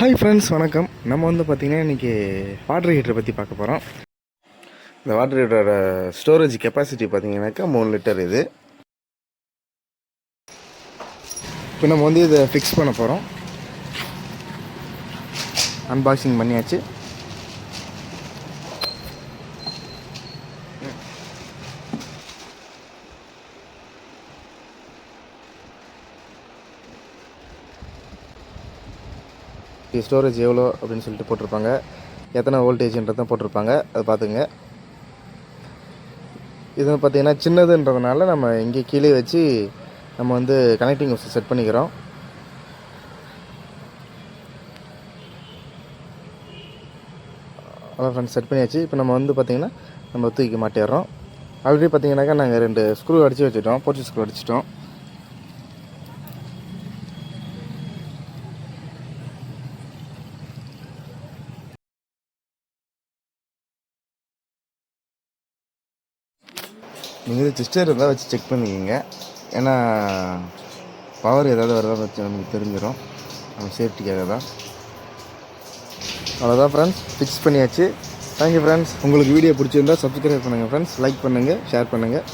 Hi friends, வணக்கம். நம்ம வந்து பார்த்திங்கன்னா இன்றைக்கி வாட்டர் ஹீட்டரை பற்றி பார்க்க போகிறோம். இந்த வாட்டர் ஹீட்டரோட ஸ்டோரேஜ் கெப்பாசிட்டி பார்த்திங்கனாக்கா 3 லிட்டர் இது. இப்போ நம்ம வந்து இதை ஃபிக்ஸ் பண்ண போகிறோம். அன்பாக்சிங் பண்ணியாச்சு. ஸ்டோரேஜ் எவ்வளோ அப்படின்னு சொல்லிட்டு போட்டிருப்பாங்க, எத்தனை வோல்டேஜ்ன்றதான் போட்டிருப்பாங்க, அதை பார்த்துங்க. இது பார்த்திங்கன்னா சின்னதுன்றதுனால நம்ம இங்கே கீழே வச்சு நம்ம வந்து கனெக்டிங் செட் பண்ணிக்கிறோம். அதான் ஃப்ரெண்ட்ஸ், செட் பண்ணியாச்சு. இப்போ நம்ம வந்து பார்த்திங்கன்னா நம்ம தூக்கி மாட்டிடுறோம். ஆல்ரெடி பார்த்திங்கனாக்கா நாங்கள் 2 ஸ்க்ரூ அடித்து வச்சுட்டோம், போர்ச்சு ஸ்க்ரூ அடிச்சிட்டோம். நீங்கள் சிஸ்டர் இருந்தால் வச்சு செக் பண்ணிக்கோங்க, ஏன்னா பவர் ஏதாவது வரதான் வச்சு நமக்கு தெரிஞ்சிடும், நம்ம சேஃப்டிக்காக தான். அவ்வளோதான் ஃப்ரெண்ட்ஸ், ஃபிக்ஸ் பண்ணியாச்சு. Thank you friends. உங்களுக்கு வீடியோ பிடிச்சிருந்தால் சப்ஸ்கிரைப் பண்ணுங்கள் ஃப்ரெண்ட்ஸ், லைக் பண்ணுங்கள், ஷேர் பண்ணுங்கள்.